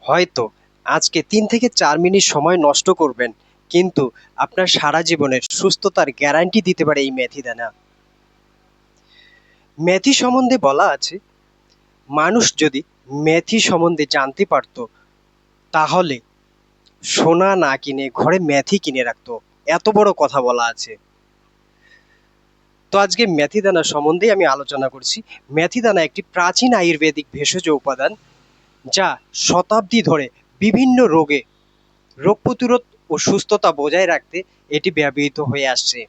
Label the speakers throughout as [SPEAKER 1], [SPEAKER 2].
[SPEAKER 1] হয়তো আজকে ৩ থেকে ৪ মিনিট সময় নষ্ট করবেন, কিন্তু আপনার সারা জীবনের সুস্থতার গ্যারান্টি দিতে পারে এই মেথি দানা। মেথি সম্বন্ধে বলা আছে, মানুষ যদি মেথি সম্বন্ধে জানতে পারত, তাহলে সোনা না কিনে ঘরে মেথি কিনে রাখতো। এত বড় কথা বলা আছে। তো আজকে মেথি দানা সম্বন্ধে আমি আলোচনা করছি। মেথি দানা একটি প্রাচীন আয়ুর্বেদিক ভেষজ উপাদান, যা শতাব্দী ধরে বিভিন্ন রোগ প্রতিরোধ ও সুস্থতা বজায় রাখতে এটি ব্যবহৃত হয়ে আসছে।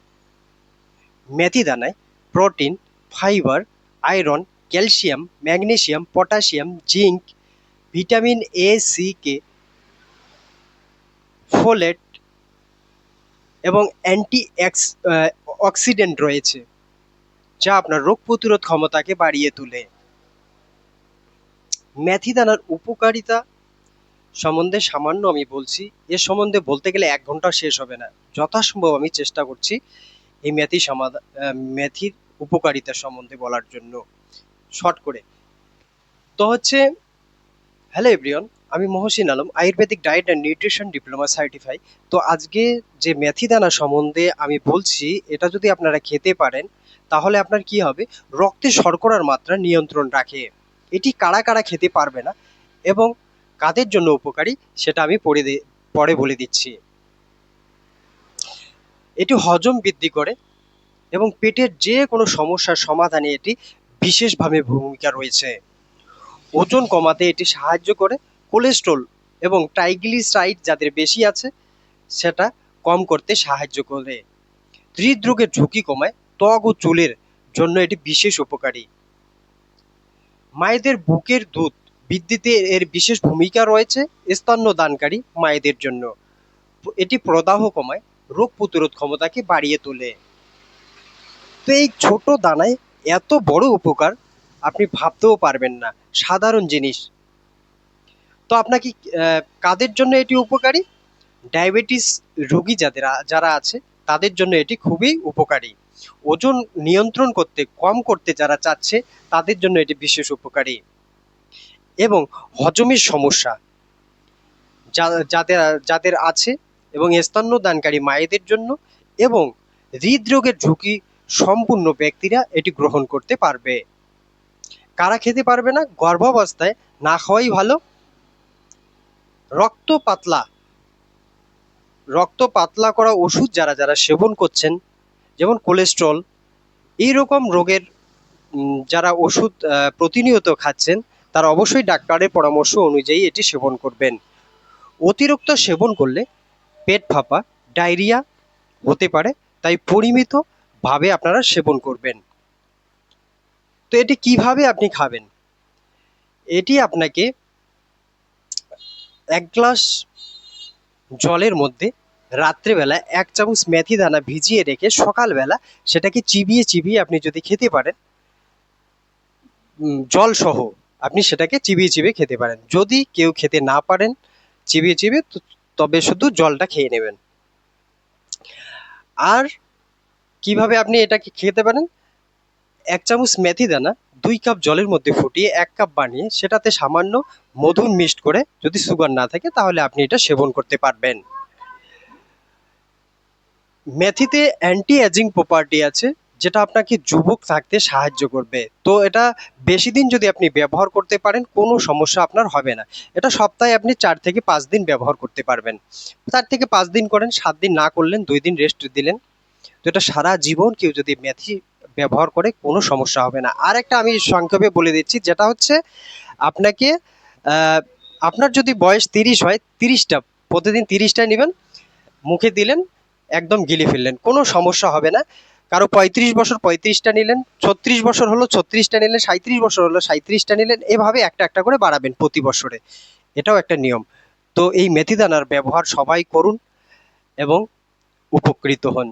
[SPEAKER 1] মেথি দানায় protein, fibre, iron, calcium, magnesium, potassium, zinc, vitamin A, C, K, folate এবং অ্যান্টি অক্সিডেন্ট রয়েছে, যা আপনার রোগ প্রতিরোধ ক্ষমতাকে বাড়িয়ে তোলে। মেথি দানার উপকারিতা সম্বন্ধে সামান্য আমি বলছি। এর সম্বন্ধে বলতে গেলে ১ ঘন্টা শেষ হবে না। যথাসম্ভব আমি চেষ্টা করছি এই মেথির উপকারিতা সম্বন্ধে বলার জন্য শর্ট করে। তো হচ্ছে, হ্যালো এভরিওয়ান, আমি Mohsin Alam, Ayurvedic diet and nutrition diploma certify. তো আজকে যে মেথি দানা সম্বন্ধে আমি বলছি, এটা যদি আপনারা খেতে পারেন, তাহলে আপনার কি হবে, রক্তে শর্করার মাত্রা নিয়ন্ত্রণ রাখে। এটি কারা কারা খেতে পারবে না এবং কাদের জন্য উপকারী, সেটা আমি পরে বলে দিচ্ছি। এটি হজম বৃদ্ধি করে এবং পেটের যে কোনো সমস্যার সমাধানে এটি বিশেষভাবে ভূমিকা রয়েছে। ওজন কমাতে এটি সাহায্য করে। কোলেস্ট্রল এবং ট্রাইগ্লিসারাইড যাদের বেশি আছে, সেটা কম করতে সাহায্য করে। হৃদরোগের ঝুঁকি কমায়। ত্বক ও চুলের জন্য এটি বিশেষ উপকারী। মায়েদের বুকের দুধ বৃদ্ধিতে এর বিশেষ ভূমিকা রয়েছে। স্তন্যদানকারী মায়েদের জন্য এটি প্রদাহ কমায়, রোগ প্রতিরোধ ক্ষমতাকে বাড়িয়ে তোলে। তো এই ছোট দানায় এত বড় উপকার আপনি ভাবতেও পারবেন না, সাধারণ জিনিস। তো আপনাকে কাদের জন্য এটি উপকারী? ডায়াবেটিস রোগী যারা আছে, তাদের জন্য এটি খুবই উপকারী। ওজন নিয়ন্ত্রণ করতে, কম করতে যারা চাচ্ছে, তাদের জন্য এটি বিশেষ উপকারী। এবং হজমের সমস্যা যাদের যাদের আছে, এবং স্তন্যদানকারী মায়েদের জন্য, এবং হৃদরোগের ঝুঁকি সম্পূর্ণ ব্যক্তিরা এটি গ্রহণ করতে পারবে। কারা খেতে পারবে না? গর্ভাবস্থায় না খাওয়াই ভালো। রক্ত পাতলা করা ওষুধ যারা সেবন করছেন, যেমন কোলেস্ট্রল, এইরকম রোগের যারা ওষুধ প্রতিনিয়ত খাচ্ছেন, তারা অবশ্যই ডাক্তারের পরামর্শ অনুযায়ী এটি সেবন করবেন। অতিরিক্ত সেবন করলে পেট ফাঁপা, ডায়রিয়া হতে পারে, তাই পরিমিতভাবে আপনারা সেবন করবেন। তো এটি কিভাবে আপনি খাবেন? এটি আপনাকে ১ গ্লাস জলের মধ্যে রাত্রেবেলা ১ চামচ মেথি দানা ভিজিয়ে রেখে সকালবেলা সেটাকে চিবিয়ে চিবিয়ে আপনি যদি খেতে পারেন, জল সহ আপনি সেটাকে চিবিয়ে চিবিয়ে খেতে পারেন। যদি কেউ খেতে না পারেন চিবিয়ে চিবিয়ে, তবে শুধু জলটা খেয়ে নেবেন। আর কিভাবে আপনি এটাকে খেতে পারেন? ১ চামচ মেথি দানা ২ কাপ জলের মধ্যে ফুটিয়ে ১ কাপ বানিয়ে সেটাতে সামান্য মধু মিক্সড করে, যদি সুগার না থাকে, তাহলে আপনি এটা সেবন করতে পারবেন। মেথিতে অ্যান্টি এজিং প্রপার্টি আছে, যেটা আপনাকে যুবক থাকতে সাহায্য করবে। তো এটা বেশি দিন যদি আপনি ব্যবহার করতে পারেন, কোনো সমস্যা আপনার হবে না। এটা সপ্তাহে আপনি ৪ থেকে ৫ দিন ব্যবহার করতে পারবেন। ৪ থেকে ৫ দিন করেন, ৭ দিন না করলেন, ২ দিন রেস্ট দিলেন। তো এটা সারা জীবন কেউ যদি মেথি ব্যবহার করে, কোনো সমস্যা হবে না। আর একটা আমি সংক্ষেপে বলে দিচ্ছি, যেটা হচ্ছে, আপনাকে আপনার যদি বয়স ৩০ হয়, ৩০টা প্রতিদিন ৩০টা নেবেন, মুখে দিলেন, একদম গিলে ফেললেন, কোনো সমস্যা হবে না। কারো ৩৫ বছর ৩৫টা নিলেন, ৩৬ বছর হলো ৩৬টা নিলেন, ৩৭ বছর হলো ৩৭টা নিলেন, এভাবে একটা একটা করে বাড়াবেন প্রতি বছরে। এটাও একটা নিয়ম। তো এই মেথি দানার ব্যবহার সবাই করুন এবং উপকৃত হন।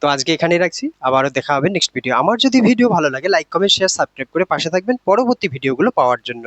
[SPEAKER 1] তো আজকে এখানেই রাখছি, আবারও দেখা হবে নেক্সট ভিডিও। আমার যদি ভিডিও ভালো লাগে, লাইক, কমেন্ট, শেয়ার, সাবস্ক্রাইব করে পাশে থাকবেন পরবর্তী ভিডিওগুলো পাওয়ার জন্য।